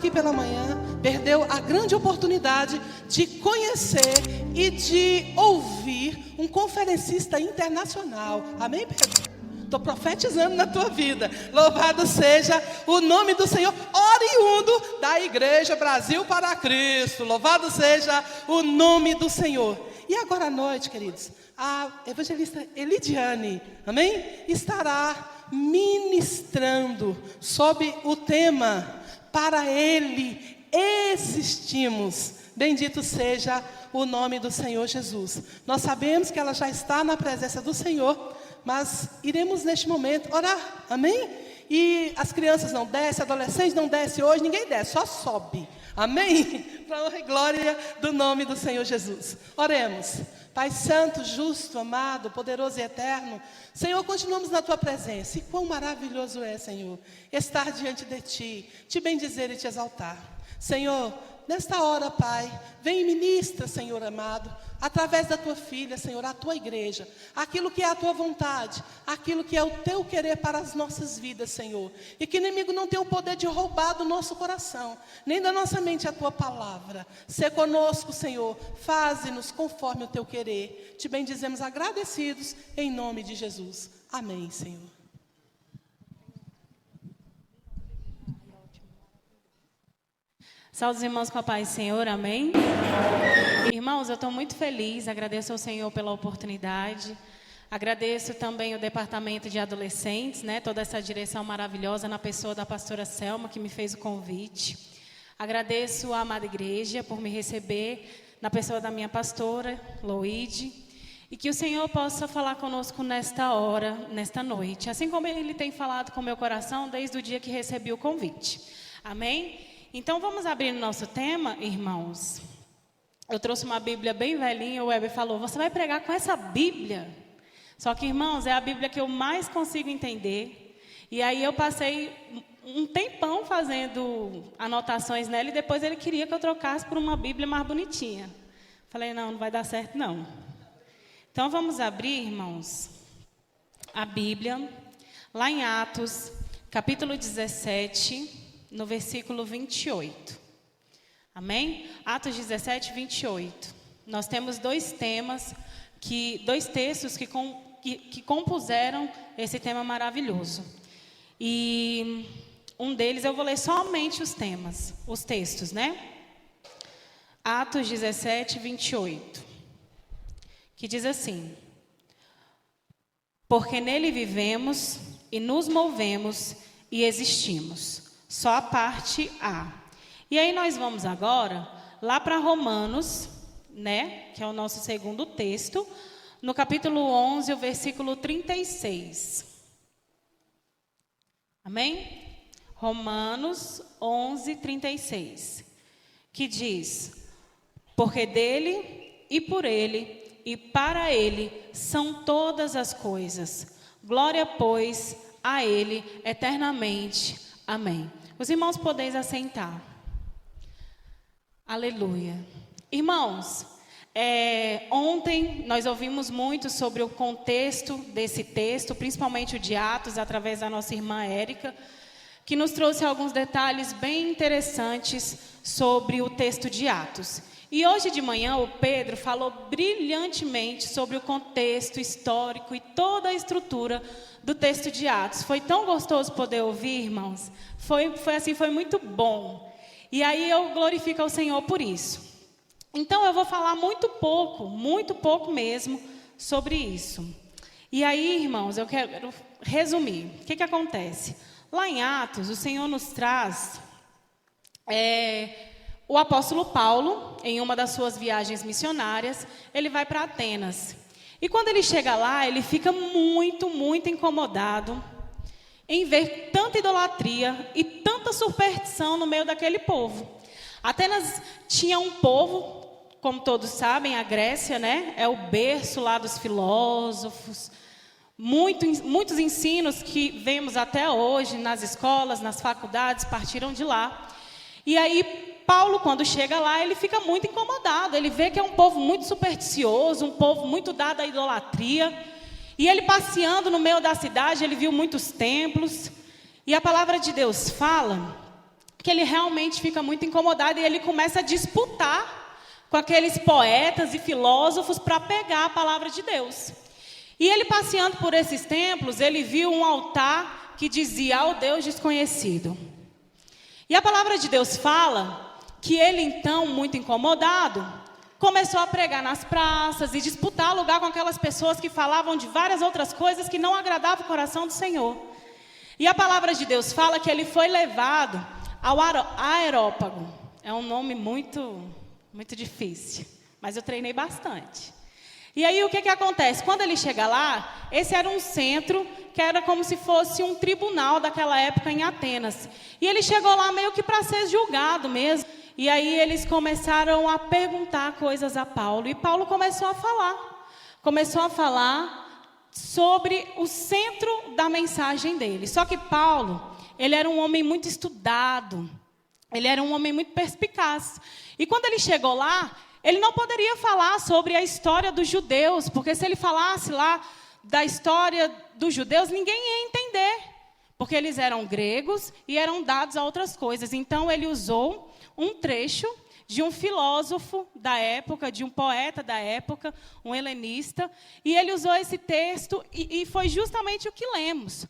aqui pela manhã perdeu a grande oportunidade de conhecer e de ouvir um conferencista internacional. Amém, Pedro? Estou profetizando na tua vida. Louvado seja o nome do Senhor, oriundo da Igreja Brasil para Cristo. Louvado seja o nome do Senhor. E agora à noite, queridos, a evangelista Elidiane, amém? Estará ministrando sobre o tema "Para Ele existimos". Bendito seja o nome do Senhor Jesus. Nós sabemos que ela já está na presença do Senhor, mas iremos neste momento orar, amém? E as crianças não descem, adolescentes não descem hoje, ninguém desce, só sobe, amém? Para a honra e glória do nome do Senhor Jesus. Oremos. Pai santo, justo, amado, poderoso e eterno, Senhor, continuamos na tua presença. E quão maravilhoso é, Senhor, estar diante de ti, te bendizer e te exaltar. Senhor, nesta hora, Pai, vem e ministra, Senhor amado, através da tua filha, Senhor, a tua igreja, aquilo que é a tua vontade, aquilo que é o teu querer para as nossas vidas, Senhor. E que o inimigo não tenha o poder de roubar do nosso coração, nem da nossa mente a tua palavra. Sê conosco, Senhor, faze-nos conforme o teu querer. Te bendizemos agradecidos, em nome de Jesus. Amém, Senhor. Saúde os irmãos com a paz do Senhor, amém? Irmãos, eu estou muito feliz, agradeço ao Senhor pela oportunidade, agradeço também o departamento de adolescentes, né, toda essa direção maravilhosa na pessoa da pastora Selma, que me fez o convite. Agradeço a amada igreja por me receber, na pessoa da minha pastora, Loide, e que o Senhor possa falar conosco nesta hora, nesta noite, assim como Ele tem falado com o meu coração desde o dia que recebi o convite, amém? Então, vamos abrir o nosso tema, irmãos. Eu trouxe uma Bíblia bem velhinha, o Weber falou, você vai pregar com essa Bíblia? Só que, irmãos, é a Bíblia que eu mais consigo entender. E aí eu passei um tempão fazendo anotações nela e depois ele queria que eu trocasse por uma Bíblia mais bonitinha. Falei, não vai dar certo, não. Então, vamos abrir, irmãos, a Bíblia, lá em Atos, capítulo 17... no versículo 28, amém? Atos 17, 28. Nós temos dois textos que compuseram esse tema maravilhoso. E um deles, eu vou ler somente os textos, né? Atos 17, 28, que diz assim: porque nele vivemos e nos movemos e existimos. Só a parte A. E aí nós vamos agora lá para Romanos, né, que é o nosso segundo texto, no capítulo 11, o versículo 36. Amém? Romanos 11, 36. Que diz: porque dele e por ele e para ele são todas as coisas. Glória, pois, a ele eternamente. Amém. Os irmãos podeis assentar. Aleluia. Irmãos, ontem nós ouvimos muito sobre o contexto desse texto, principalmente o de Atos, através da nossa irmã Érica, que nos trouxe alguns detalhes bem interessantes sobre o texto de Atos. E hoje de manhã o Pedro falou brilhantemente sobre o contexto histórico e toda a estrutura do texto de Atos. Foi tão gostoso poder ouvir, irmãos. Foi muito bom. E aí eu glorifico ao Senhor por isso. Então eu vou falar muito pouco mesmo sobre isso. E aí, irmãos, eu quero resumir. O que acontece? Lá em Atos, o Senhor nos traz o apóstolo Paulo, em uma das suas viagens missionárias, ele vai para Atenas. E quando ele chega lá, ele fica muito incomodado em ver tanta idolatria e tanta superstição no meio daquele povo. Atenas tinha um povo, como todos sabem, a Grécia, né? É o berço lá dos filósofos. Muitos ensinos que vemos até hoje nas escolas, nas faculdades, partiram de lá. E aí, Paulo, quando chega lá, ele fica muito incomodado. Ele vê que é um povo muito supersticioso, um povo muito dado à idolatria. E ele passeando no meio da cidade, ele viu muitos templos. E a palavra de Deus fala que ele realmente fica muito incomodado e ele começa a disputar com aqueles poetas e filósofos para pegar a palavra de Deus. E ele passeando por esses templos, ele viu um altar que dizia ao Deus desconhecido. E a palavra de Deus fala que ele então, muito incomodado, começou a pregar nas praças e disputar lugar com aquelas pessoas que falavam de várias outras coisas que não agradavam o coração do Senhor. E a palavra de Deus fala que ele foi levado ao Areópago. É um nome muito difícil, mas eu treinei bastante. E aí o que acontece? Quando ele chega lá, esse era um centro que era como se fosse um tribunal daquela época em Atenas. E ele chegou lá meio que para ser julgado mesmo. E aí eles começaram a perguntar coisas a Paulo. E Paulo começou a falar sobre o centro da mensagem dele. Só que Paulo, ele era um homem muito estudado. Ele era um homem muito perspicaz. E quando ele chegou lá, ele não poderia falar sobre a história dos judeus, porque se ele falasse lá da história dos judeus, ninguém ia entender, porque eles eram gregos e eram dados a outras coisas. Então, ele usou um trecho de um filósofo da época, de um poeta da época, um helenista, e ele usou esse texto e foi justamente o que lemos.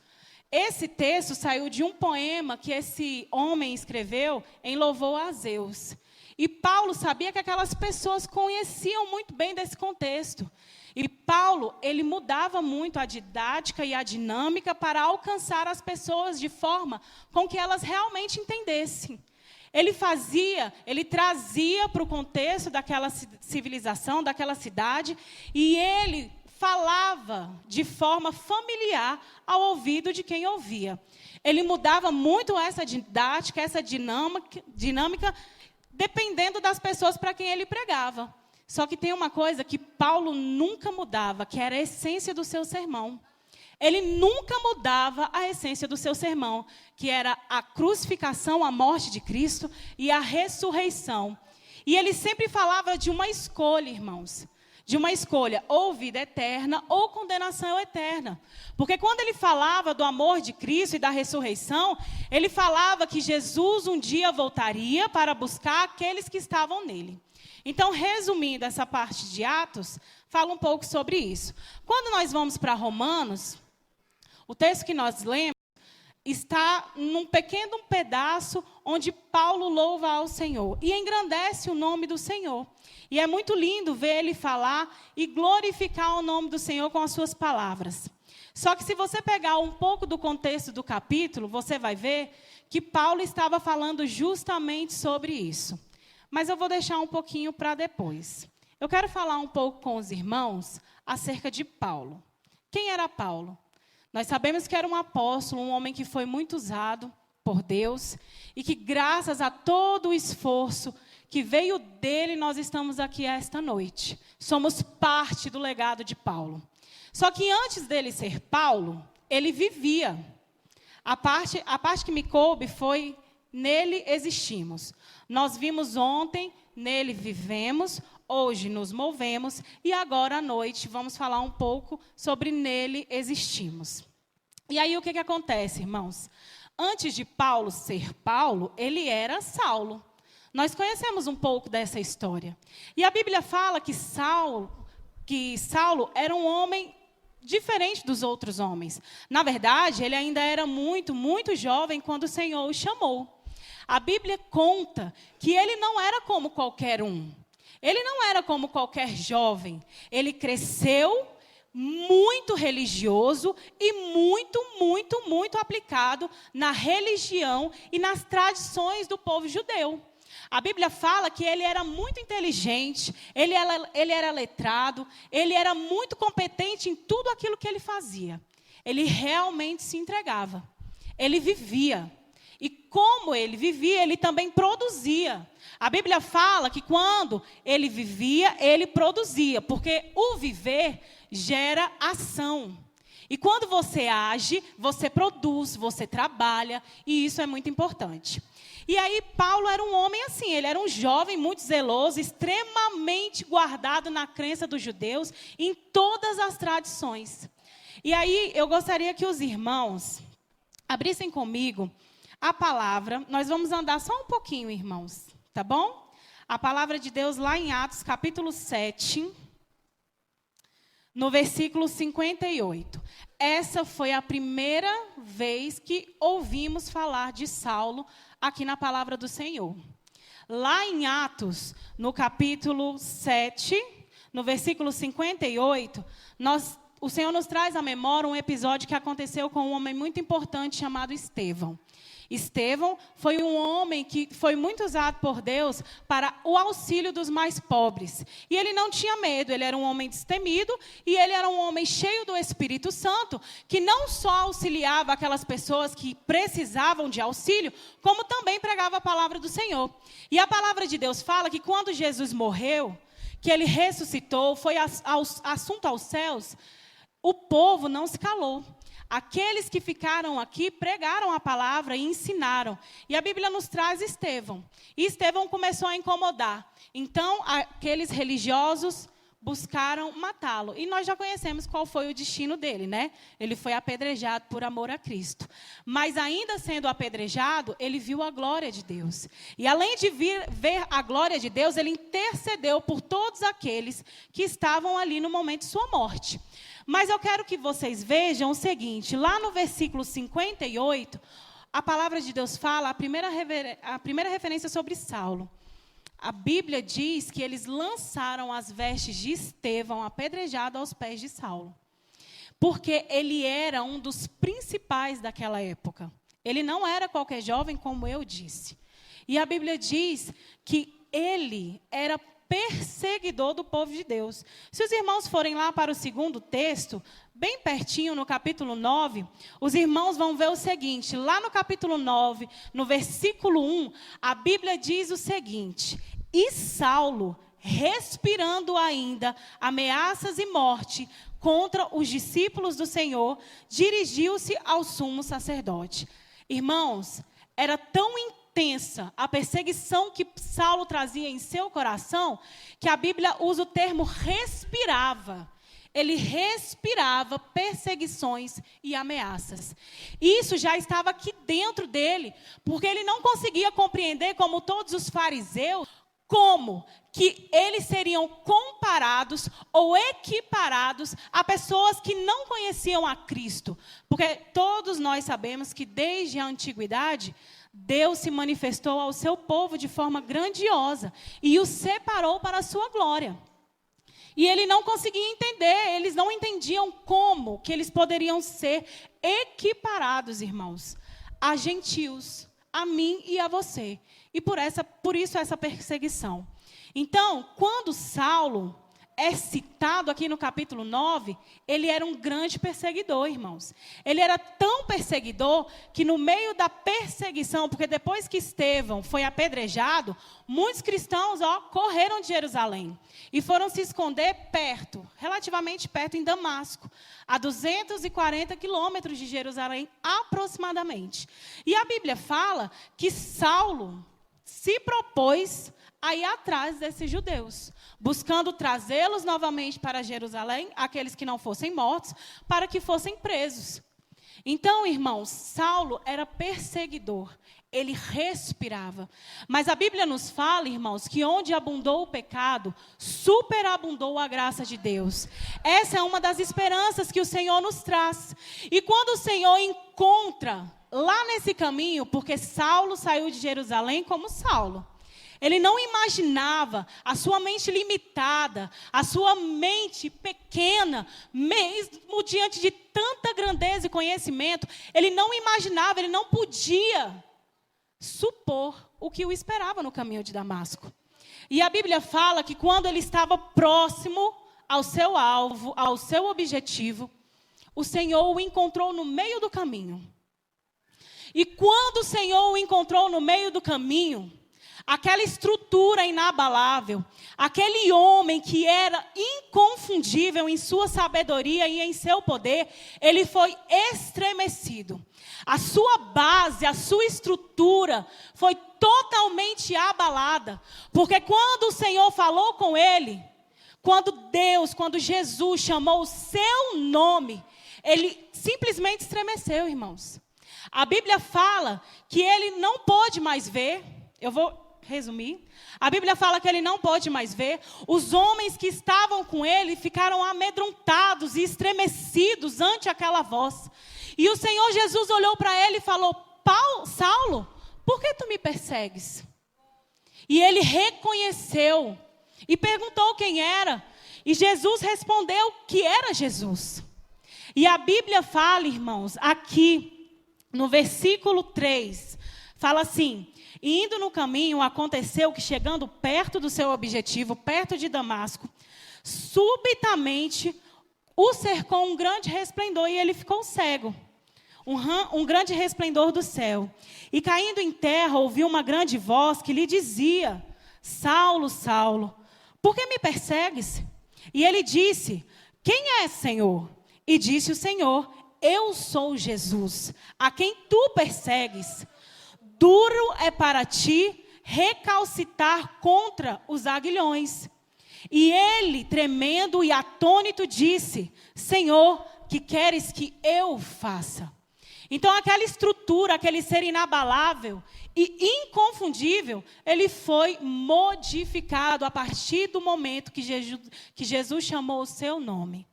Esse texto saiu de um poema que esse homem escreveu em louvor a Zeus. E Paulo sabia que aquelas pessoas conheciam muito bem desse contexto. E Paulo, ele mudava muito a didática e a dinâmica para alcançar as pessoas de forma com que elas realmente entendessem. Ele trazia para o contexto daquela civilização, daquela cidade, e ele falava de forma familiar ao ouvido de quem ouvia. Ele mudava muito essa didática, essa dinâmica, dependendo das pessoas para quem ele pregava. Só que tem uma coisa que Paulo nunca mudava, que era a essência do seu sermão. Ele nunca mudava a essência do seu sermão, que era a crucificação, a morte de Cristo e a ressurreição. E ele sempre falava de uma escolha, irmãos. De uma escolha, ou vida eterna, ou condenação eterna. Porque quando ele falava do amor de Cristo e da ressurreição, ele falava que Jesus um dia voltaria para buscar aqueles que estavam nele. Então, resumindo essa parte de Atos, fala um pouco sobre isso. Quando nós vamos para Romanos, o texto que nós lemos está num pequeno pedaço onde Paulo louva ao Senhor e engrandece o nome do Senhor. E é muito lindo ver ele falar e glorificar o nome do Senhor com as suas palavras. Só que se você pegar um pouco do contexto do capítulo, você vai ver que Paulo estava falando justamente sobre isso. Mas eu vou deixar um pouquinho para depois. Eu quero falar um pouco com os irmãos acerca de Paulo. Quem era Paulo? Nós sabemos que era um apóstolo, um homem que foi muito usado por Deus e que graças a todo o esforço que veio dele, nós estamos aqui esta noite. Somos parte do legado de Paulo. Só que antes dele ser Paulo, ele vivia. A parte que me coube foi, nele existimos. Nós vimos ontem, nele vivemos, hoje nos movemos, e agora à noite vamos falar um pouco sobre nele existimos. E aí o que acontece, irmãos? Antes de Paulo ser Paulo, ele era Saulo. Nós conhecemos um pouco dessa história. E a Bíblia fala que Saulo era um homem diferente dos outros homens. Na verdade, ele ainda era muito, muito jovem quando o Senhor o chamou. A Bíblia conta que ele não era como qualquer um. Ele não era como qualquer jovem. Ele cresceu muito religioso e muito, muito, muito aplicado na religião e nas tradições do povo judeu. A Bíblia fala que ele era muito inteligente, ele era letrado, ele era muito competente em tudo aquilo que ele fazia. Ele realmente se entregava. Ele vivia. E como ele vivia, ele também produzia. A Bíblia fala que quando ele vivia, ele produzia, porque o viver gera ação. E quando você age, você produz, você trabalha, e isso é muito importante. E aí Paulo era um homem assim, ele era um jovem muito zeloso, extremamente guardado na crença dos judeus, em todas as tradições. E aí eu gostaria que os irmãos abrissem comigo a palavra, nós vamos andar só um pouquinho, irmãos, tá bom? A palavra de Deus lá em Atos, capítulo 7, no versículo 58. Essa foi a primeira vez que ouvimos falar de Saulo aqui na palavra do Senhor. Lá em Atos, no capítulo 7, no versículo 58, o Senhor nos traz à memória um episódio que aconteceu com um homem muito importante chamado Estevão. Estevão foi um homem que foi muito usado por Deus para o auxílio dos mais pobres. E ele não tinha medo, ele era um homem destemido e ele era um homem cheio do Espírito Santo, que não só auxiliava aquelas pessoas que precisavam de auxílio, como também pregava a palavra do Senhor. E a palavra de Deus fala que quando Jesus morreu, que ele ressuscitou, foi assunto aos céus, o povo não se calou. Aqueles que ficaram aqui pregaram a palavra e ensinaram. E a Bíblia nos traz Estevão. E Estevão começou a incomodar. Então, aqueles religiosos buscaram matá-lo. E nós já conhecemos qual foi o destino dele, né? Ele foi apedrejado por amor a Cristo. Mas ainda sendo apedrejado, ele viu a glória de Deus. E além de ver a glória de Deus, ele intercedeu por todos aqueles que estavam ali no momento de sua morte. Mas eu quero que vocês vejam o seguinte, lá no versículo 58, a palavra de Deus fala, a primeira referência sobre Saulo. A Bíblia diz que eles lançaram as vestes de Estevão apedrejado aos pés de Saulo. Porque ele era um dos principais daquela época. Ele não era qualquer jovem, como eu disse. E a Bíblia diz que ele era perseguidor do povo de Deus. Se os irmãos forem lá para o segundo texto, bem pertinho, no capítulo 9, os irmãos vão ver o seguinte, lá no capítulo 9, no versículo 1, a Bíblia diz o seguinte: e Saulo, respirando ainda ameaças e morte contra os discípulos do Senhor, dirigiu-se ao sumo sacerdote. Irmãos, era tão intensa a perseguição que Saulo trazia em seu coração, que a Bíblia usa o termo respirava. Ele respirava perseguições e ameaças. Isso já estava aqui dentro dele, porque ele não conseguia compreender, como todos os fariseus, como que eles seriam comparados ou equiparados a pessoas que não conheciam a Cristo. Porque todos nós sabemos que desde a antiguidade, Deus se manifestou ao seu povo de forma grandiosa e o separou para a sua glória. E ele não conseguia entender, eles não entendiam como que eles poderiam ser equiparados, irmãos, a gentios, a mim e a você. E por isso essa perseguição. Então, quando Saulo é citado aqui no capítulo 9, ele era um grande perseguidor, irmãos. Ele era tão perseguidor que no meio da perseguição, porque depois que Estevão foi apedrejado, muitos cristãos correram de Jerusalém e foram se esconder perto, relativamente perto, em Damasco, a 240 quilômetros de Jerusalém aproximadamente. E a Bíblia fala que Saulo se propôs a ir atrás desses judeus, buscando trazê-los novamente para Jerusalém, aqueles que não fossem mortos, para que fossem presos. Então, irmãos, Saulo era perseguidor, ele respirava. Mas a Bíblia nos fala, irmãos, que onde abundou o pecado, superabundou a graça de Deus. Essa é uma das esperanças que o Senhor nos traz. E quando o Senhor encontra lá nesse caminho, porque Saulo saiu de Jerusalém como Saulo, ele não imaginava, a sua mente limitada, a sua mente pequena, mesmo diante de tanta grandeza e conhecimento, ele não imaginava, ele não podia supor o que o esperava no caminho de Damasco. E a Bíblia fala que quando ele estava próximo ao seu alvo, ao seu objetivo, o Senhor o encontrou no meio do caminho. E quando o Senhor o encontrou no meio do caminho, aquela estrutura inabalável, aquele homem que era inconfundível em sua sabedoria e em seu poder, ele foi estremecido. A sua base, a sua estrutura foi totalmente abalada. Porque quando o Senhor falou com ele, quando Jesus chamou o seu nome, ele simplesmente estremeceu, irmãos. A Bíblia fala que ele não pôde mais ver. Eu vou resumir. A Bíblia fala que ele não pôde mais ver. Os homens que estavam com ele ficaram amedrontados e estremecidos ante aquela voz. E o Senhor Jesus olhou para ele e falou: Saulo, por que tu me persegues? E ele reconheceu e perguntou quem era. E Jesus respondeu que era Jesus. E a Bíblia fala, irmãos, aqui no versículo 3, fala assim: e indo no caminho, aconteceu que chegando perto do seu objetivo, perto de Damasco, subitamente o cercou um grande resplendor e ele ficou cego. Um grande resplendor do céu. E caindo em terra, ouviu uma grande voz que lhe dizia: Saulo, Saulo, por que me persegues? E ele disse: quem é, Senhor? E disse o Senhor: eu sou Jesus, a quem tu persegues. Duro é para ti recalcitar contra os aguilhões. E ele, tremendo e atônito, disse: Senhor, que queres que eu faça? Então, aquela estrutura, aquele ser inabalável e inconfundível, ele foi modificado a partir do momento que Jesus chamou o seu nome.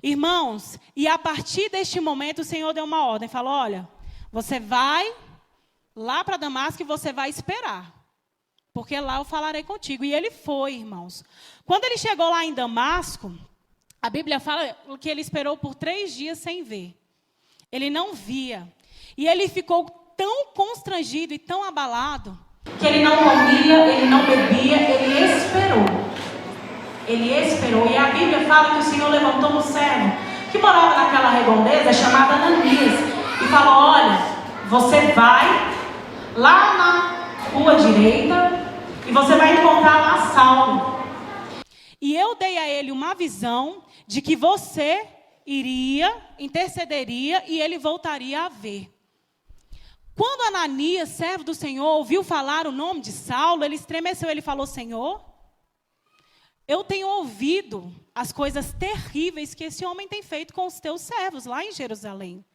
Irmãos, e a partir deste momento o Senhor deu uma ordem, falou: olha, você vai lá para Damasco e você vai esperar, porque lá eu falarei contigo. E ele foi, irmãos. Quando ele chegou lá em Damasco, a Bíblia fala que ele esperou por 3 dias sem ver. Ele não via. E ele ficou tão constrangido e tão abalado, que ele não comia, ele não bebia, ele esperou. Ele esperou. E a Bíblia fala que o Senhor levantou um servo que morava naquela redondeza, chamada Ananias, e falou: olha, você vai lá na rua direita e você vai encontrar lá Saulo. E eu dei a ele uma visão de que você iria, intercederia e ele voltaria a ver. Quando Ananias, servo do Senhor, ouviu falar o nome de Saulo, ele estremeceu. Ele falou: Senhor, eu tenho ouvido as coisas terríveis que esse homem tem feito com os teus servos lá em Jerusalém.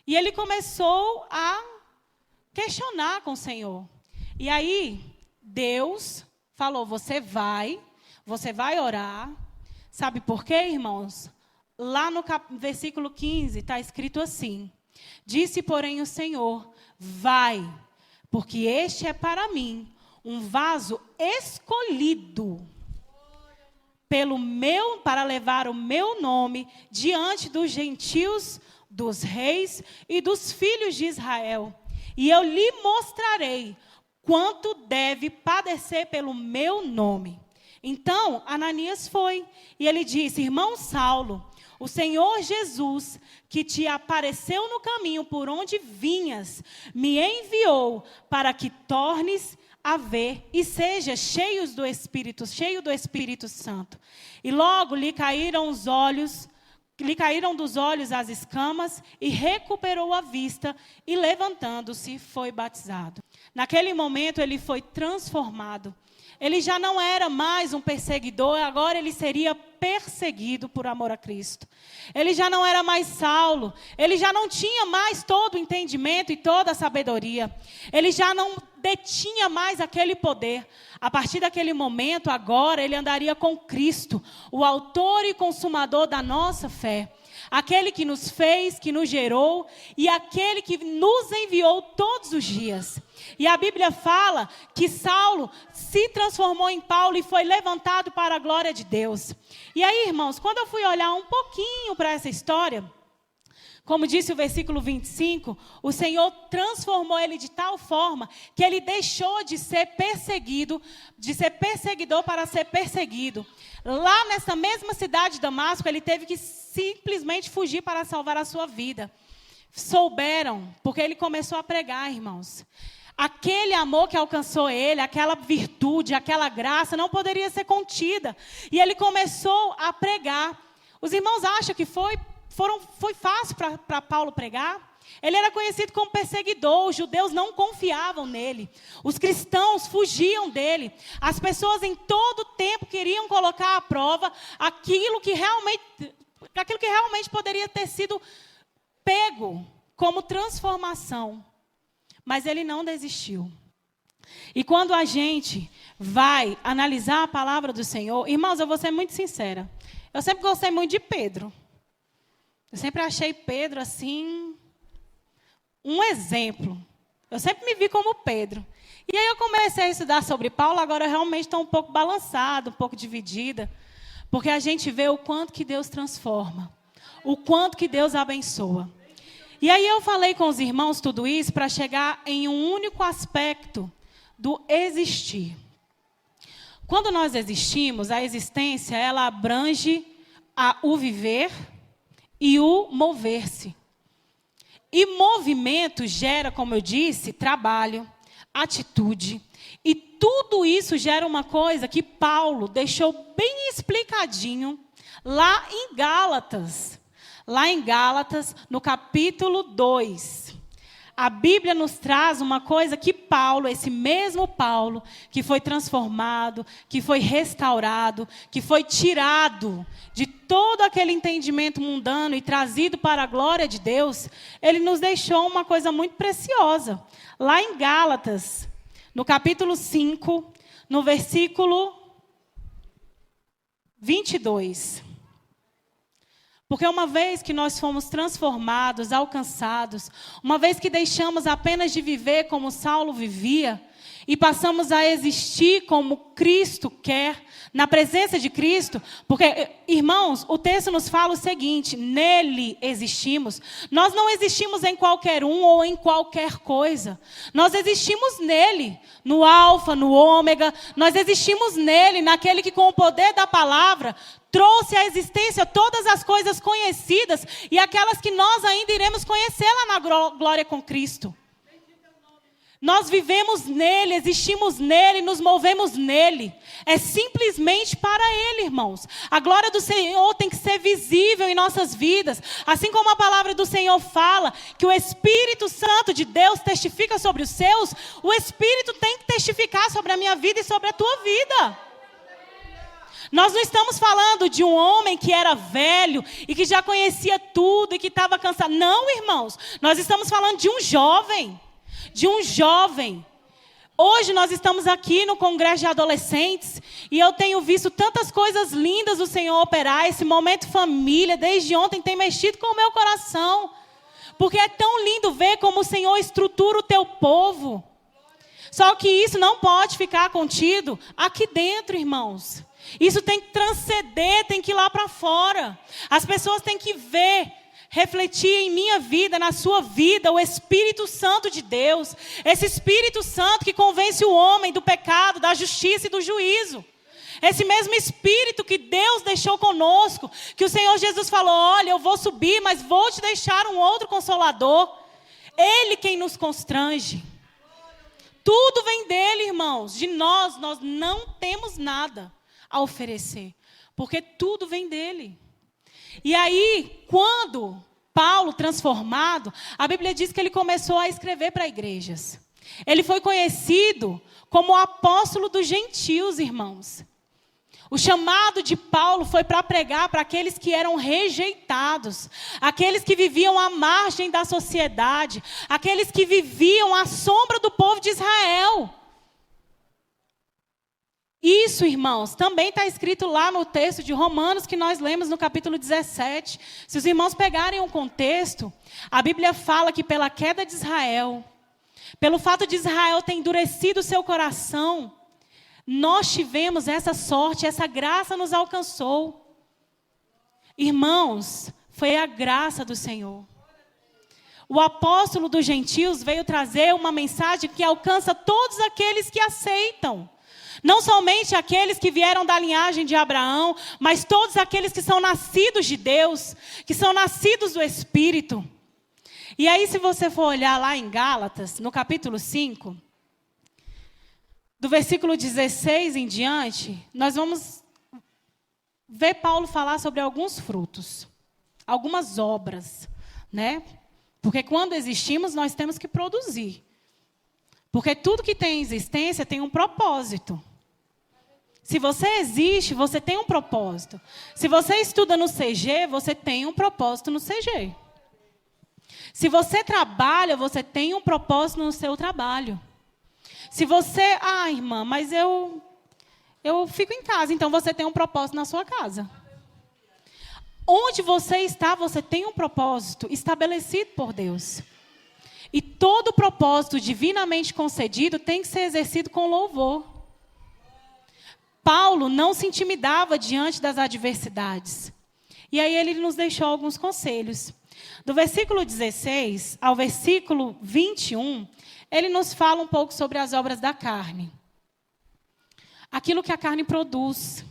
E ele começou a questionar com o Senhor. E aí, Deus falou: você vai orar. Sabe por quê, irmãos? Lá no versículo 15 está escrito assim: disse, porém, o Senhor: vai, porque este é para mim um vaso escolhido para levar o meu nome diante dos gentios, dos reis e dos filhos de Israel. E eu lhe mostrarei quanto deve padecer pelo meu nome. Então, Ananias foi, e ele disse: irmão Saulo, o Senhor Jesus, que te apareceu no caminho por onde vinhas, me enviou para que tornes a ver e seja cheio do Espírito Santo. E logo lhe caíram dos olhos as escamas e recuperou a vista e, levantando-se, foi batizado. Naquele momento ele foi transformado. Ele já não era mais um perseguidor, agora ele seria perseguido por amor a Cristo. Ele já não era mais Saulo, ele já não tinha mais todo o entendimento e toda a sabedoria. Ele já não detinha mais aquele poder. A partir daquele momento, agora, ele andaria com Cristo, o autor e consumador da nossa fé. Aquele que nos fez, que nos gerou e aquele que nos enviou todos os dias. E a Bíblia fala que Saulo se transformou em Paulo e foi levantado para a glória de Deus. E aí, irmãos, quando eu fui olhar um pouquinho para essa história, como disse o versículo 25, o Senhor transformou ele de tal forma que ele deixou de ser perseguidor para ser perseguido. Lá nessa mesma cidade de Damasco, ele teve que simplesmente fugir para salvar a sua vida. Souberam, porque ele começou a pregar, irmãos. Aquele amor que alcançou ele, aquela virtude, aquela graça, não poderia ser contida. E ele começou a pregar. Os irmãos acham que foi fácil para Paulo pregar? Ele era conhecido como perseguidor, os judeus não confiavam nele. Os cristãos fugiam dele. As pessoas em todo tempo queriam colocar à prova aquilo que realmente poderia ter sido pego como transformação, mas ele não desistiu. E quando a gente vai analisar a palavra do Senhor, irmãos, eu vou ser muito sincera. Eu sempre gostei muito de Pedro. Eu sempre achei Pedro, assim, um exemplo. Eu sempre me vi como Pedro. E aí eu comecei a estudar sobre Paulo, agora eu realmente estou um pouco balançada, um pouco dividida, porque a gente vê o quanto que Deus transforma, o quanto que Deus abençoa. E aí eu falei com os irmãos tudo isso para chegar em um único aspecto do existir. Quando nós existimos, a existência, ela abrange o viver e o mover-se. E movimento gera, como eu disse, trabalho, atitude. E tudo isso gera uma coisa que Paulo deixou bem explicadinho lá em Gálatas. Lá em Gálatas, no capítulo 2. A Bíblia nos traz uma coisa que Paulo, esse mesmo Paulo, que foi transformado, que foi restaurado, que foi tirado de todo aquele entendimento mundano e trazido para a glória de Deus, ele nos deixou uma coisa muito preciosa. Lá em Gálatas, no capítulo 5, no versículo 22. Porque uma vez que nós fomos transformados, alcançados, uma vez que deixamos apenas de viver como Saulo vivia, e passamos a existir como Cristo quer, na presença de Cristo, porque, irmãos, o texto nos fala o seguinte: nele existimos. Nós não existimos em qualquer um ou em qualquer coisa. Nós existimos nele, no Alfa, no Ômega. Nós existimos nele, naquele que com o poder da palavra trouxe à existência todas as coisas conhecidas e aquelas que nós ainda iremos conhecer lá na glória com Cristo. Nós vivemos nele, existimos nele, nos movemos nele. É simplesmente para ele, irmãos. A glória do Senhor tem que ser visível em nossas vidas. Assim como a palavra do Senhor fala que o Espírito Santo de Deus testifica sobre os seus, o Espírito tem que testificar sobre a minha vida e sobre a tua vida. Nós não estamos falando de um homem que era velho e que já conhecia tudo e que estava cansado. Não, irmãos. Nós estamos falando de um jovem. De um jovem. Hoje nós estamos aqui no congresso de adolescentes e eu tenho visto tantas coisas lindas do Senhor operar. Esse momento família, desde ontem, tem mexido com o meu coração. Porque é tão lindo ver como o Senhor estrutura o teu povo. Só que isso não pode ficar contido aqui dentro, irmãos. Isso tem que transcender, tem que ir lá para fora. As pessoas têm que ver, refletir em minha vida, na sua vida, o Espírito Santo de Deus. Esse Espírito Santo que convence o homem do pecado, da justiça e do juízo. Esse mesmo Espírito que Deus deixou conosco, que o Senhor Jesus falou: olha, eu vou subir, mas vou te deixar um outro Consolador. Ele quem nos constrange. Tudo vem dele, irmãos. De nós não temos nada a oferecer, porque tudo vem dele. E aí, quando Paulo, transformado, a Bíblia diz que ele começou a escrever para igrejas. Ele foi conhecido como o apóstolo dos gentios, irmãos. O chamado de Paulo foi para pregar para aqueles que eram rejeitados, aqueles que viviam à margem da sociedade, aqueles que viviam à sombra do povo de Israel. Isso, irmãos, também está escrito lá no texto de Romanos, que nós lemos no capítulo 17. Se os irmãos pegarem o contexto, a Bíblia fala que pela queda de Israel, pelo fato de Israel ter endurecido o seu coração, nós tivemos essa sorte, essa graça nos alcançou. Irmãos, foi a graça do Senhor. O apóstolo dos gentios veio trazer uma mensagem que alcança todos aqueles que aceitam. Não somente aqueles que vieram da linhagem de Abraão, mas todos aqueles que são nascidos de Deus, que são nascidos do Espírito. E aí, se você for olhar lá em Gálatas, no capítulo 5, do versículo 16 em diante, nós vamos ver Paulo falar sobre alguns frutos, algumas obras, né? Porque quando existimos, nós temos que produzir. Porque tudo que tem existência tem um propósito. Se você existe, você tem um propósito. Se você estuda no CG, você tem um propósito no CG. Se você trabalha, você tem um propósito no seu trabalho. Se você, irmã, mas eu fico em casa, então você tem um propósito na sua casa. Onde você está, você tem um propósito estabelecido por Deus. E todo propósito divinamente concedido tem que ser exercido com louvor. Paulo não se intimidava diante das adversidades. E aí ele nos deixou alguns conselhos. Do versículo 16 ao versículo 21, ele nos fala um pouco sobre as obras da carne. Aquilo que a carne produz.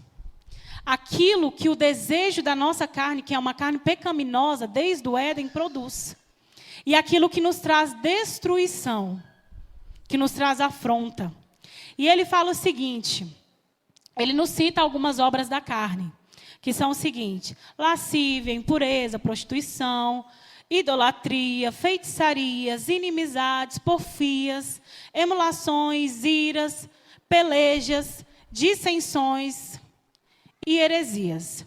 Aquilo que o desejo da nossa carne, que é uma carne pecaminosa, desde o Éden, produz. E aquilo que nos traz destruição, que nos traz afronta. E ele fala o seguinte, ele nos cita algumas obras da carne, que são o seguinte: lascívia, impureza, prostituição, idolatria, feitiçarias, inimizades, porfias, emulações, iras, pelejas, dissensões e heresias.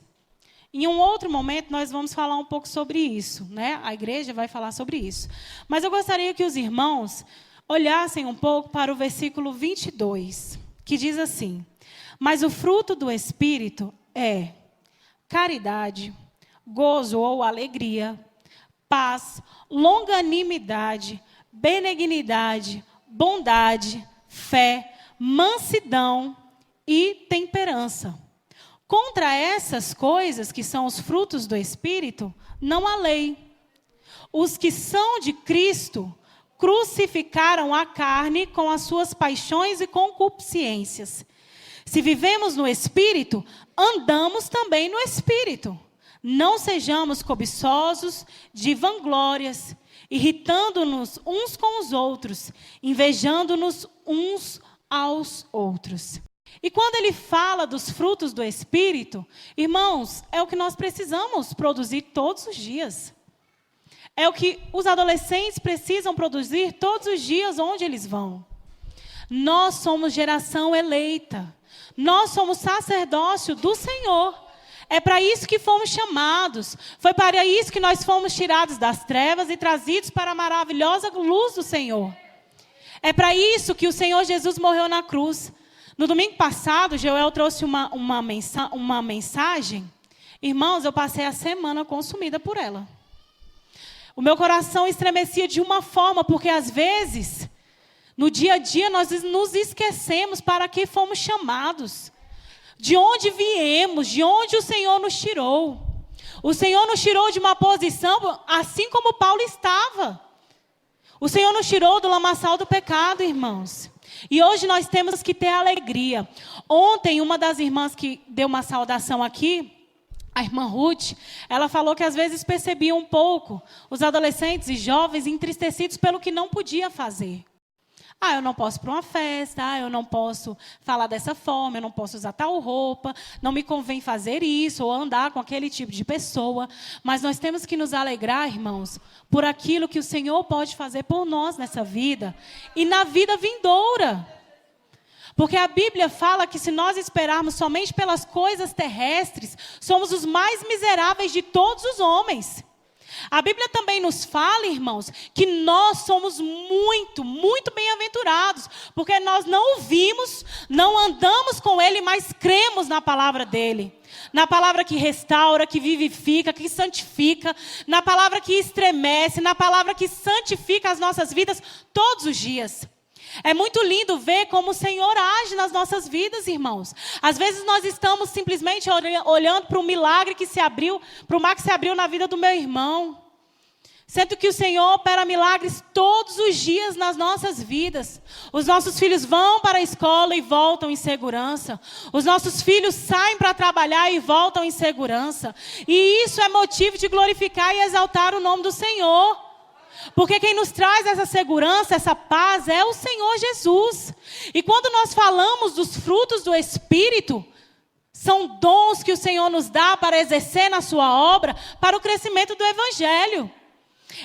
Em um outro momento, nós vamos falar um pouco sobre isso, né? A igreja vai falar sobre isso. Mas eu gostaria que os irmãos olhassem um pouco para o versículo 22, que diz assim: mas o fruto do Espírito é caridade, gozo ou alegria, paz, longanimidade, benignidade, bondade, fé, mansidão e temperança. Contra essas coisas, que são os frutos do Espírito, não há lei. Os que são de Cristo crucificaram a carne com as suas paixões e concupiscências. Se vivemos no Espírito, andamos também no Espírito. Não sejamos cobiçosos de vanglórias, irritando-nos uns com os outros, invejando-nos uns aos outros. E quando ele fala dos frutos do Espírito, irmãos, é o que nós precisamos produzir todos os dias. É o que os adolescentes precisam produzir todos os dias onde eles vão. Nós somos geração eleita. Nós somos sacerdócio do Senhor. É para isso que fomos chamados. Foi para isso que nós fomos tirados das trevas e trazidos para a maravilhosa luz do Senhor. É para isso que o Senhor Jesus morreu na cruz. No domingo passado, Joel trouxe uma mensagem. Irmãos, eu passei a semana consumida por ela. O meu coração estremecia de uma forma, porque às vezes, no dia a dia, nós nos esquecemos para que fomos chamados. De onde viemos, de onde o Senhor nos tirou. O Senhor nos tirou de uma posição, assim como Paulo estava. O Senhor nos tirou do lamaçal do pecado, irmãos. E hoje nós temos que ter alegria. Ontem, uma das irmãs que deu uma saudação aqui, a irmã Ruth, ela falou que às vezes percebia um pouco os adolescentes e jovens entristecidos pelo que não podia fazer. Eu não posso ir para uma festa, eu não posso falar dessa forma, eu não posso usar tal roupa, não me convém fazer isso ou andar com aquele tipo de pessoa. Mas nós temos que nos alegrar, irmãos, por aquilo que o Senhor pode fazer por nós nessa vida e na vida vindoura. Porque a Bíblia fala que se nós esperarmos somente pelas coisas terrestres, somos os mais miseráveis de todos os homens. A Bíblia também nos fala, irmãos, que nós somos muito, muito bem-aventurados, porque nós não o vimos, não andamos com Ele, mas cremos na palavra dEle. Na palavra que restaura, que vivifica, que santifica, na palavra que estremece, na palavra que santifica as nossas vidas todos os dias. É muito lindo ver como o Senhor age nas nossas vidas, irmãos. Às vezes nós estamos simplesmente olhando para o milagre que se abriu, para o mar que se abriu na vida do meu irmão. Sendo que o Senhor opera milagres todos os dias nas nossas vidas. Os nossos filhos vão para a escola e voltam em segurança. Os nossos filhos saem para trabalhar e voltam em segurança. E isso é motivo de glorificar e exaltar o nome do Senhor. Porque quem nos traz essa segurança, essa paz, é o Senhor Jesus. E quando nós falamos dos frutos do Espírito, são dons que o Senhor nos dá para exercer na sua obra, para o crescimento do Evangelho.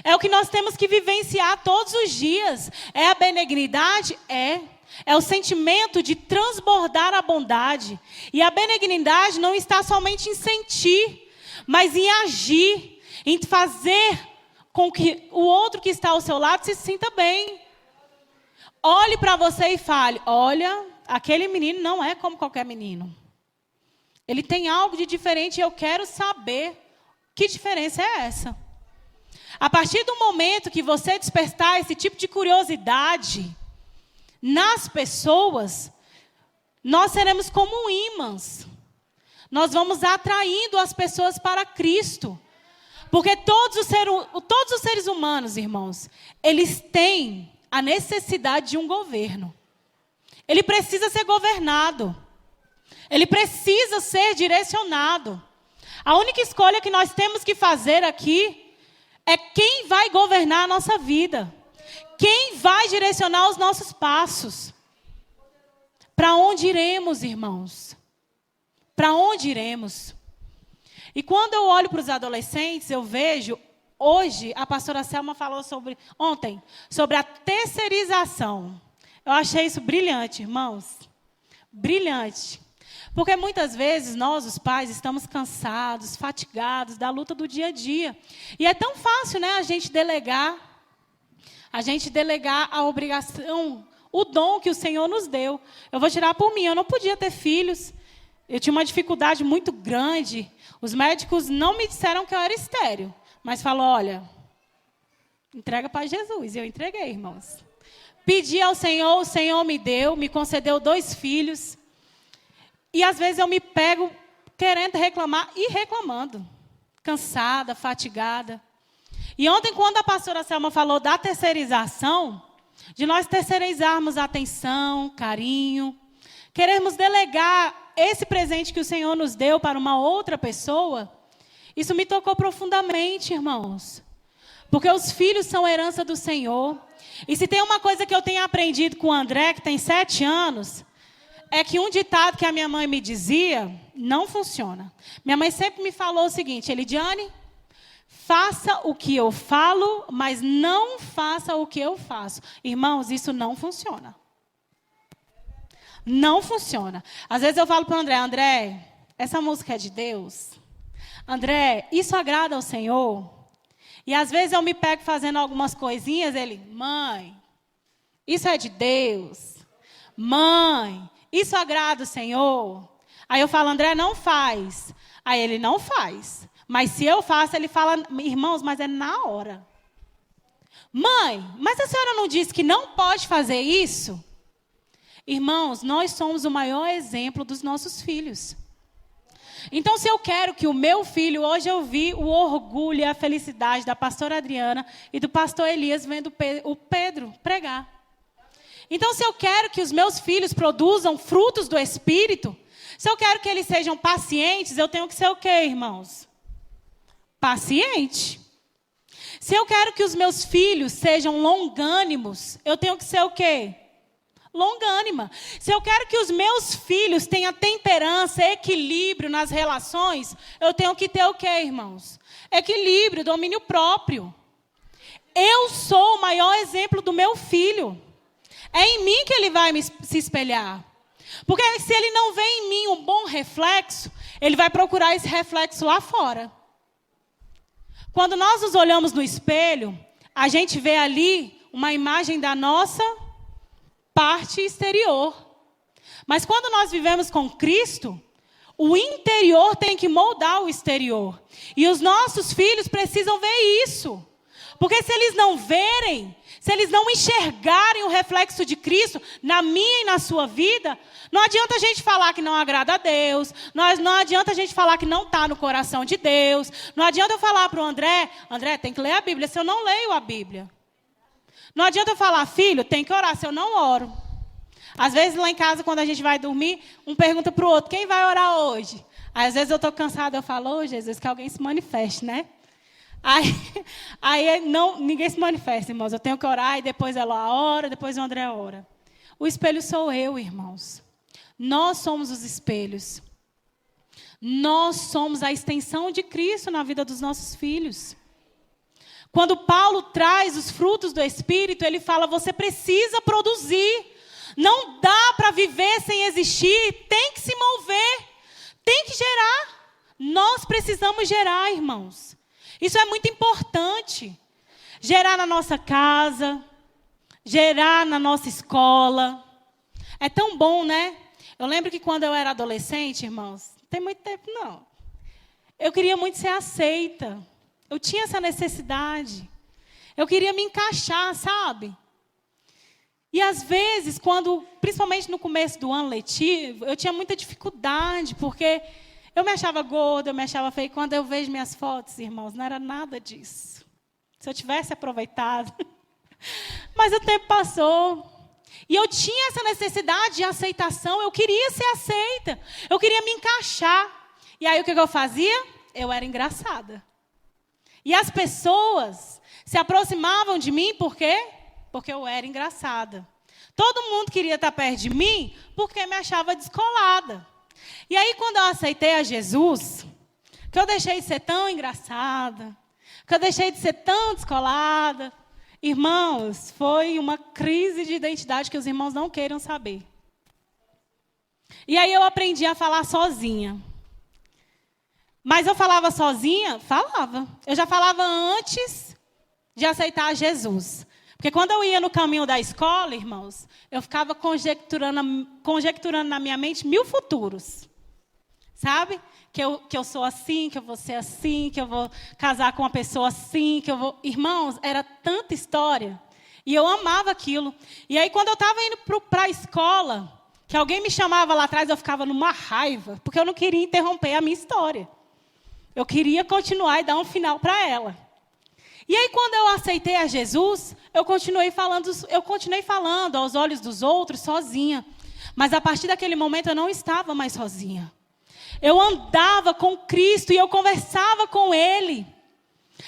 É o que nós temos que vivenciar todos os dias. É a benignidade? É o sentimento de transbordar a bondade. E a benignidade não está somente em sentir, mas em agir, em fazer com que o outro que está ao seu lado se sinta bem. Olhe para você e fale, olha, aquele menino não é como qualquer menino. Ele tem algo de diferente e eu quero saber que diferença é essa. A partir do momento que você despertar esse tipo de curiosidade nas pessoas, nós seremos como ímãs. Nós vamos atraindo as pessoas para Cristo. Porque todos os seres humanos, irmãos, eles têm a necessidade de um governo. Ele precisa ser governado. Ele precisa ser direcionado. A única escolha que nós temos que fazer aqui é quem vai governar a nossa vida. Quem vai direcionar os nossos passos. Para onde iremos, irmãos? Para onde iremos? E quando eu olho para os adolescentes, eu vejo, hoje, a pastora Selma falou ontem, sobre a terceirização. Eu achei isso brilhante, irmãos. Brilhante. Porque muitas vezes nós, os pais, estamos cansados, fatigados da luta do dia a dia. E é tão fácil, né, a gente delegar a obrigação, o dom que o Senhor nos deu. Eu vou tirar por mim, eu não podia ter filhos. Eu tinha uma dificuldade muito grande. Os médicos não me disseram que eu era estéril, mas falou, olha, entrega para Jesus. E eu entreguei, irmãos. Pedi ao Senhor, o Senhor me deu, me concedeu 2 filhos. E às vezes eu me pego querendo reclamar e reclamando. Cansada, fatigada. E ontem, quando a pastora Selma falou da terceirização, de nós terceirizarmos atenção, carinho, queremos delegar esse presente que o Senhor nos deu para uma outra pessoa, isso me tocou profundamente, irmãos. Porque os filhos são herança do Senhor. E se tem uma coisa que eu tenho aprendido com o André, que tem 7 anos, é que um ditado que a minha mãe me dizia, não funciona. Minha mãe sempre me falou o seguinte, Elidiane, faça o que eu falo, mas não faça o que eu faço. Irmãos, isso não funciona. Não funciona. Às vezes eu falo para o André, essa música é de Deus? André, isso agrada ao Senhor? E às vezes eu me pego fazendo algumas coisinhas, ele, mãe, isso é de Deus? Mãe, isso agrada ao Senhor? Aí eu falo, André, não faz. Aí ele não faz. Mas se eu faço, ele fala, irmãos, mas é na hora. Mãe, mas a senhora não disse que não pode fazer isso? Irmãos, nós somos o maior exemplo dos nossos filhos. Então, se eu quero que o meu filho, hoje eu vi o orgulho e a felicidade da pastora Adriana e do pastor Elias vendo o Pedro pregar. Então, se eu quero que os meus filhos produzam frutos do Espírito, se eu quero que eles sejam pacientes, eu tenho que ser o quê, irmãos? Paciente. Se eu quero que os meus filhos sejam longânimos, eu tenho que ser o quê? Longânima. Se eu quero que os meus filhos tenham temperança, equilíbrio nas relações, eu tenho que ter o quê, irmãos? Equilíbrio, domínio próprio. Eu sou o maior exemplo do meu filho. É em mim que ele vai se espelhar. Porque se ele não vê em mim um bom reflexo, ele vai procurar esse reflexo lá fora. Quando nós nos olhamos no espelho, a gente vê ali uma imagem da nossa parte exterior. Mas quando nós vivemos com Cristo, o interior tem que moldar o exterior. E os nossos filhos precisam ver isso. Porque se eles não verem, se eles não enxergarem o reflexo de Cristo na minha e na sua vida, não adianta a gente falar que não agrada a Deus, não adianta a gente falar que não está no coração de Deus, não adianta eu falar para o André, tem que ler a Bíblia, se eu não leio a Bíblia. Não adianta eu falar, filho, tem que orar, se eu não oro. Às vezes lá em casa, quando a gente vai dormir, um pergunta para o outro, quem vai orar hoje? Aí, às vezes eu estou cansada, eu falo, ô Jesus, que alguém se manifeste, né? Aí ninguém se manifesta, irmãos. Eu tenho que orar e depois ela ora, depois o André ora. O espelho sou eu, irmãos. Nós somos os espelhos. Nós somos a extensão de Cristo na vida dos nossos filhos. Quando Paulo traz os frutos do Espírito, ele fala, você precisa produzir. Não dá para viver sem existir, tem que se mover, tem que gerar. Nós precisamos gerar, irmãos. Isso é muito importante. gerar na nossa casa, gerar na nossa escola. É tão bom, né? Eu lembro que quando eu era adolescente, irmãos, não tem muito tempo não, eu queria muito ser aceita. Eu tinha essa necessidade. Eu queria me encaixar, sabe? E às vezes, principalmente no começo do ano letivo, eu tinha muita dificuldade, porque eu me achava gorda, eu me achava feia. Quando eu vejo minhas fotos, irmãos, não era nada disso. Se eu tivesse aproveitado. Mas o tempo passou. E eu tinha essa necessidade de aceitação. Eu queria ser aceita. Eu queria me encaixar. E aí o que eu fazia? Eu era engraçada. E as pessoas se aproximavam de mim por quê? Porque eu era engraçada. Todo mundo queria estar perto de mim porque me achava descolada. E aí, quando eu aceitei a Jesus, que eu deixei de ser tão engraçada, que eu deixei de ser tão descolada, irmãos, foi uma crise de identidade que os irmãos não queiram saber. E aí eu aprendi a falar sozinha. Mas eu falava sozinha? Falava. Eu já falava antes de aceitar Jesus. Porque quando eu ia no caminho da escola, irmãos, eu ficava conjecturando na minha mente 1000 futuros. Sabe? Que eu sou assim, que eu vou ser assim, que eu vou casar com uma pessoa assim, que eu vou... Irmãos, era tanta história. E eu amava aquilo. E aí, quando eu estava indo para a escola, que alguém me chamava lá atrás, eu ficava numa raiva, porque eu não queria interromper a minha história. Eu queria continuar e dar um final para ela. E aí, quando eu aceitei a Jesus, eu continuei falando aos olhos dos outros sozinha. Mas a partir daquele momento eu não estava mais sozinha. Eu andava com Cristo e eu conversava com Ele.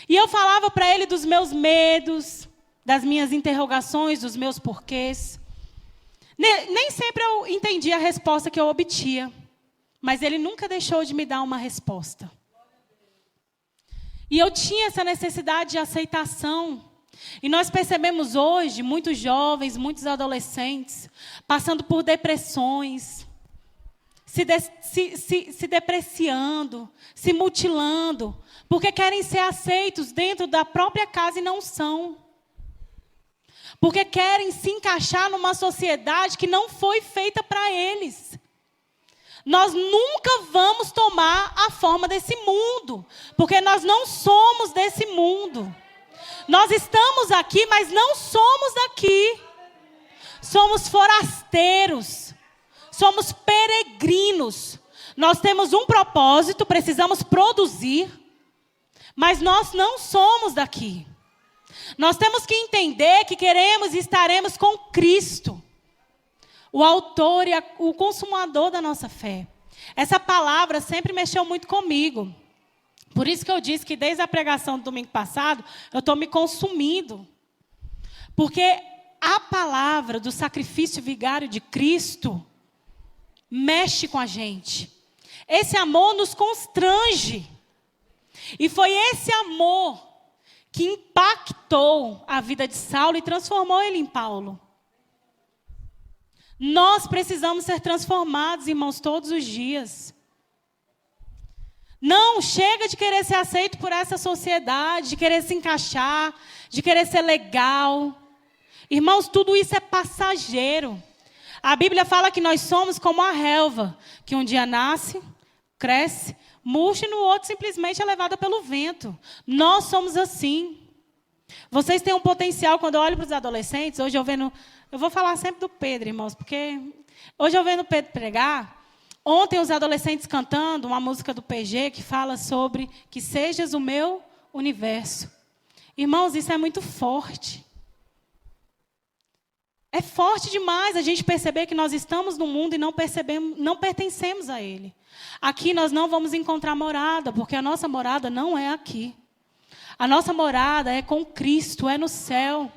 E eu falava para Ele dos meus medos, das minhas interrogações, dos meus porquês. Nem sempre eu entendia a resposta que eu obtinha. Mas Ele nunca deixou de me dar uma resposta. E eu tinha essa necessidade de aceitação. E nós percebemos hoje muitos jovens, muitos adolescentes, passando por depressões, se depreciando, se mutilando, porque querem ser aceitos dentro da própria casa e não são. Porque querem se encaixar numa sociedade que não foi feita para eles. Nós nunca vamos tomar a forma desse mundo, porque nós não somos desse mundo. Nós estamos aqui, mas não somos daqui. Somos forasteiros, somos peregrinos. Nós temos um propósito, precisamos produzir, mas nós não somos daqui. Nós temos que entender que queremos e estaremos com Cristo, o autor e o consumador da nossa fé. Essa palavra sempre mexeu muito comigo. Por isso que eu disse que desde a pregação do domingo passado, eu estou me consumindo. Porque a palavra do sacrifício vigário de Cristo mexe com a gente. Esse amor nos constrange. E foi esse amor que impactou a vida de Saulo e transformou ele em Paulo. Nós precisamos ser transformados, irmãos, todos os dias. Não chega de querer ser aceito por essa sociedade, de querer se encaixar, de querer ser legal. Irmãos, tudo isso é passageiro. A Bíblia fala que nós somos como a relva, que um dia nasce, cresce, murcha e no outro simplesmente é levada pelo vento. Nós somos assim. Vocês têm um potencial, quando eu olho para os adolescentes, hoje eu vou falar sempre do Pedro, irmãos, porque hoje eu vendo o Pedro pregar. Ontem os adolescentes cantando uma música do PG que fala sobre que sejas o meu universo. Irmãos, isso é muito forte. É forte demais a gente perceber que nós estamos no mundo e não pertencemos a ele. Aqui nós não vamos encontrar morada, porque a nossa morada não é aqui. A nossa morada é com Cristo, é no céu.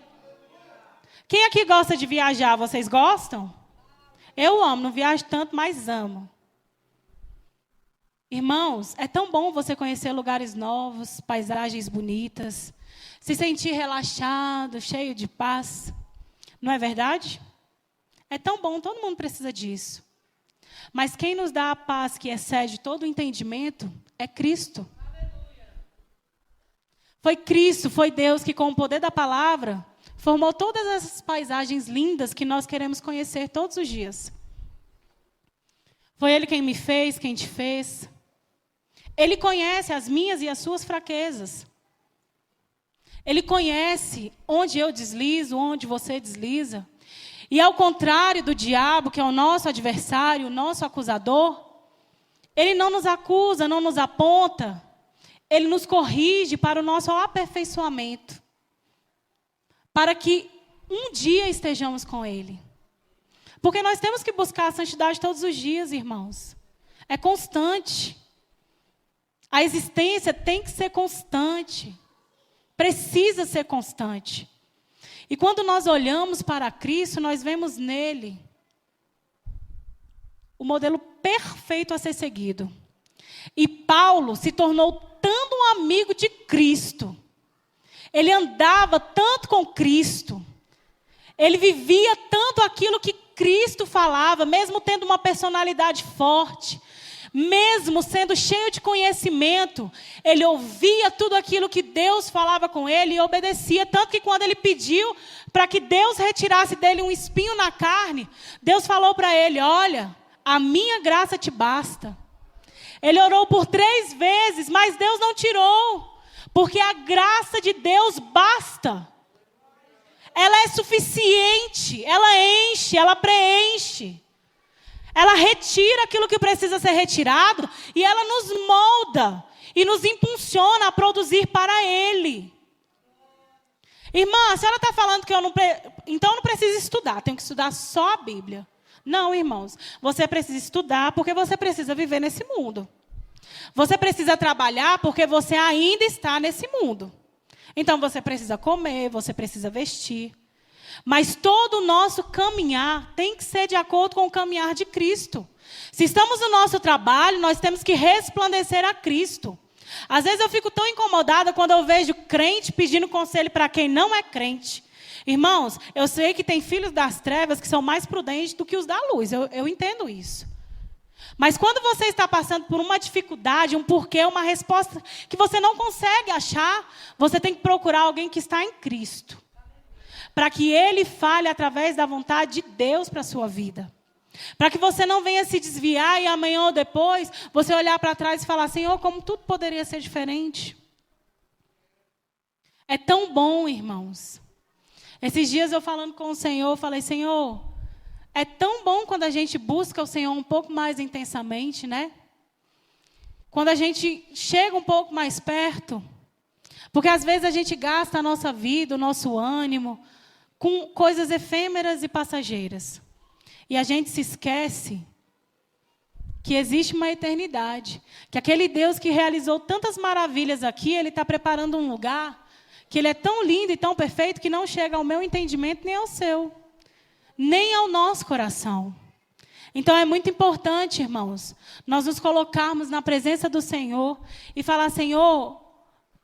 Quem aqui gosta de viajar? Vocês gostam? Eu amo, não viajo tanto, mas amo. Irmãos, é tão bom você conhecer lugares novos, paisagens bonitas, se sentir relaxado, cheio de paz. Não é verdade? É tão bom, todo mundo precisa disso. Mas quem nos dá a paz que excede todo o entendimento é Cristo. Foi Cristo, foi Deus que com o poder da palavra formou todas essas paisagens lindas que nós queremos conhecer todos os dias. Foi Ele quem me fez, quem te fez. Ele conhece as minhas e as suas fraquezas. Ele conhece onde eu deslizo, onde você desliza. E ao contrário do diabo, que é o nosso adversário, o nosso acusador, ele não nos acusa, não nos aponta. Ele nos corrige para o nosso aperfeiçoamento. Para que um dia estejamos com Ele. Porque nós temos que buscar a santidade todos os dias, irmãos. É constante. A existência tem que ser constante. Precisa ser constante. E quando nós olhamos para Cristo, nós vemos nele o modelo perfeito a ser seguido. E Paulo se tornou tanto um amigo de Cristo. Ele andava tanto com Cristo. Ele vivia tanto aquilo que Cristo falava, mesmo tendo uma personalidade forte, mesmo sendo cheio de conhecimento, ele ouvia tudo aquilo que Deus falava com ele e obedecia. Tanto que quando ele pediu para que Deus retirasse dele um espinho na carne, Deus falou para ele: olha, a minha graça te basta. Ele orou por 3 vezes, mas Deus não tirou, porque a graça de Deus basta. Ela é suficiente, ela enche, ela preenche. Ela retira aquilo que precisa ser retirado e ela nos molda e nos impulsiona a produzir para Ele. Irmã, a senhora está falando que então eu não preciso estudar, tenho que estudar só a Bíblia. Não, irmãos, você precisa estudar porque você precisa viver nesse mundo. Você precisa trabalhar porque você ainda está nesse mundo. Então você precisa comer, você precisa vestir. Mas todo o nosso caminhar tem que ser de acordo com o caminhar de Cristo. Se estamos no nosso trabalho, nós temos que resplandecer a Cristo. Às vezes eu fico tão incomodada quando eu vejo crente pedindo conselho para quem não é crente. Irmãos, eu sei que tem filhos das trevas que são mais prudentes do que os da luz. Eu entendo isso. Mas quando você está passando por uma dificuldade, um porquê, uma resposta que você não consegue achar, você tem que procurar alguém que está em Cristo. Para que Ele fale através da vontade de Deus para a sua vida. Para que você não venha se desviar e amanhã ou depois você olhar para trás e falar: Senhor, como tudo poderia ser diferente. É tão bom, irmãos. Esses dias eu falando com o Senhor, eu falei: Senhor, é tão bom quando a gente busca o Senhor um pouco mais intensamente, né? Quando a gente chega um pouco mais perto. Porque às vezes a gente gasta a nossa vida, o nosso ânimo, com coisas efêmeras e passageiras. E a gente se esquece que existe uma eternidade. Que aquele Deus que realizou tantas maravilhas aqui, Ele está preparando um lugar que Ele é tão lindo e tão perfeito que não chega ao meu entendimento nem ao seu. Nem ao nosso coração. Então é muito importante, irmãos, nós nos colocarmos na presença do Senhor e falar: Senhor,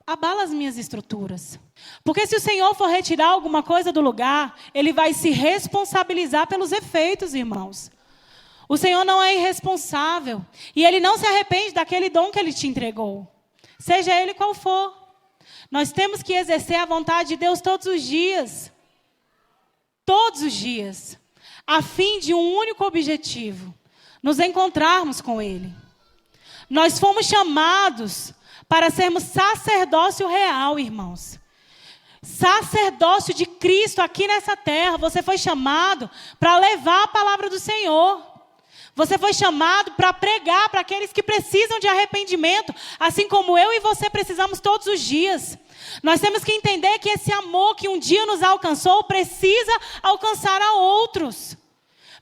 abala as minhas estruturas. Porque se o Senhor for retirar alguma coisa do lugar, Ele vai se responsabilizar pelos efeitos, irmãos. O Senhor não é irresponsável. E Ele não se arrepende daquele dom que Ele te entregou. Seja ele qual for. Nós temos que exercer a vontade de Deus todos os dias. Todos os dias. A fim de um único objetivo: nos encontrarmos com Ele. Nós fomos chamados para sermos sacerdócio real, irmãos. Sacerdócio de Cristo aqui nessa terra. Você foi chamado para levar a palavra do Senhor. Você foi chamado para pregar para aqueles que precisam de arrependimento, assim como eu e você precisamos todos os dias. Nós temos que entender que esse amor que um dia nos alcançou precisa alcançar a outros.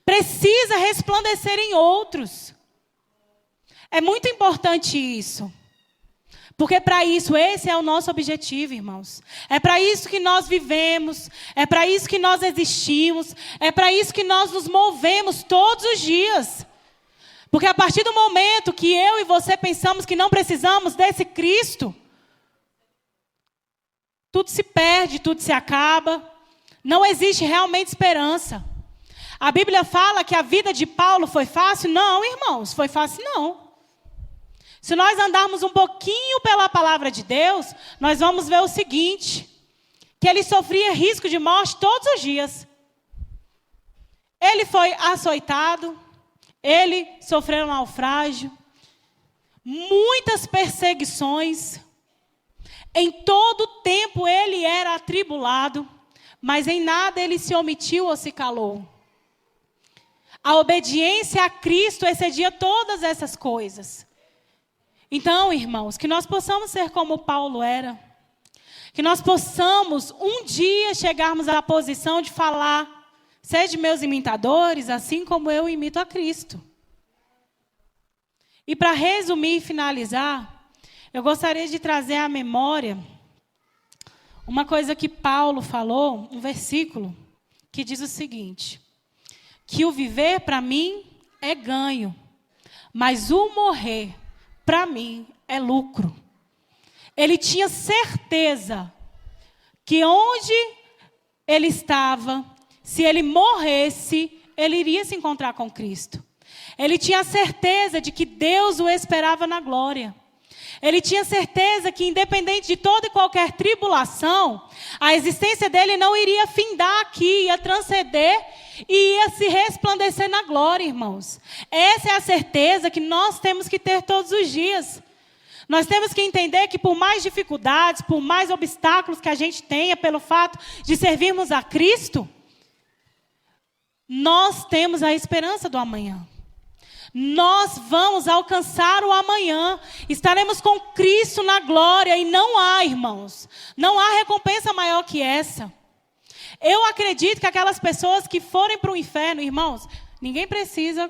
Precisa resplandecer em outros. É muito importante isso. Porque para isso, esse é o nosso objetivo, irmãos. É para isso que nós vivemos, é para isso que nós existimos, é para isso que nós nos movemos todos os dias. Porque a partir do momento que eu e você pensamos que não precisamos desse Cristo, tudo se perde, tudo se acaba. Não existe realmente esperança. A Bíblia fala que a vida de Paulo foi fácil? Não, irmãos, foi fácil não. Se nós andarmos um pouquinho pela palavra de Deus, nós vamos ver o seguinte, que ele sofria risco de morte todos os dias. Ele foi açoitado, ele sofreu um naufrágio, muitas perseguições. Em todo tempo ele era atribulado, mas em nada ele se omitiu ou se calou. A obediência a Cristo excedia todas essas coisas. Então, irmãos, que nós possamos ser como Paulo era. Que nós possamos um dia chegarmos à posição de falar: sede meus imitadores, assim como eu imito a Cristo. E para resumir e finalizar, eu gostaria de trazer à memória uma coisa que Paulo falou, um versículo, que diz o seguinte: que o viver para mim é ganho, mas o morrer para mim é lucro. Ele tinha certeza que onde ele estava, se ele morresse, ele iria se encontrar com Cristo. Ele tinha certeza de que Deus o esperava na glória. Ele tinha certeza que, independente de toda e qualquer tribulação, a existência dele não iria findar aqui, ia transcender e ia se resplandecer na glória, irmãos. Essa é a certeza que nós temos que ter todos os dias. Nós temos que entender que por mais dificuldades, por mais obstáculos que a gente tenha pelo fato de servirmos a Cristo, nós temos a esperança do amanhã. Nós vamos alcançar o amanhã. Estaremos com Cristo na glória e não há, irmãos, não há recompensa maior que essa. Eu acredito que aquelas pessoas que forem para o inferno, irmãos, ninguém precisa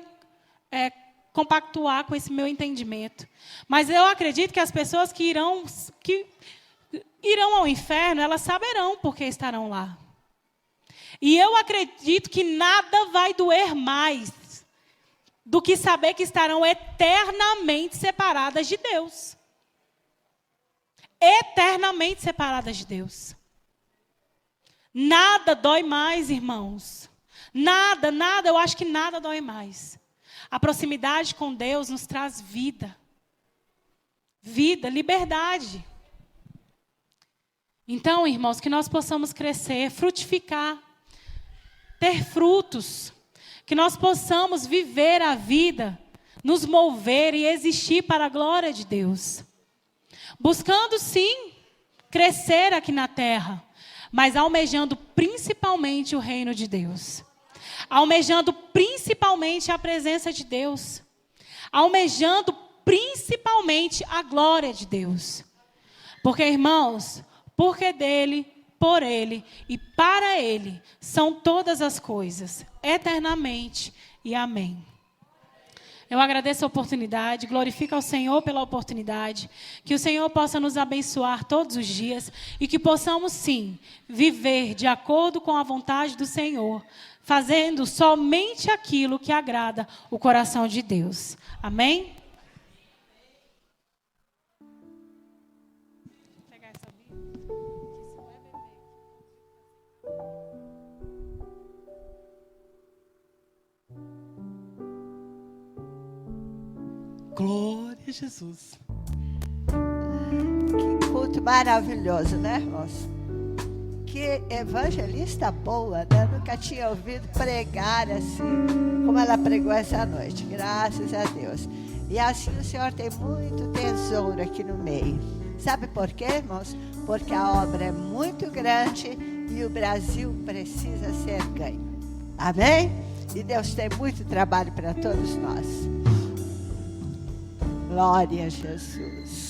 compactuar com esse meu entendimento. Mas eu acredito que as pessoas que irão ao inferno, elas saberão porque estarão lá. E eu acredito que nada vai doer mais do que saber que estarão eternamente separadas de Deus. Eternamente separadas de Deus. Nada dói mais, irmãos. Nada, eu acho que nada dói mais. A proximidade com Deus nos traz vida. Vida, liberdade. Então, irmãos, que nós possamos crescer, frutificar, ter frutos. Que nós possamos viver a vida, nos mover e existir para a glória de Deus. Buscando, sim, crescer aqui na terra, mas almejando principalmente o reino de Deus. Almejando principalmente a presença de Deus. Almejando principalmente a glória de Deus. Porque, irmãos, porque dele, por ele e para ele são todas as coisas, eternamente e amém. Eu agradeço a oportunidade, glorifico ao Senhor pela oportunidade, que o Senhor possa nos abençoar todos os dias e que possamos, sim, viver de acordo com a vontade do Senhor, fazendo somente aquilo que agrada o coração de Deus. Amém? Glória a Jesus. Que culto maravilhoso, né, irmãos? Que evangelista boa, né? Nunca tinha ouvido pregar assim, como ela pregou essa noite. Graças a Deus. E assim o Senhor tem muito tesouro aqui no meio. Sabe por quê, irmãos? Porque a obra é muito grande e o Brasil precisa ser ganho. Amém? E Deus tem muito trabalho para todos nós. Glória a Jesus.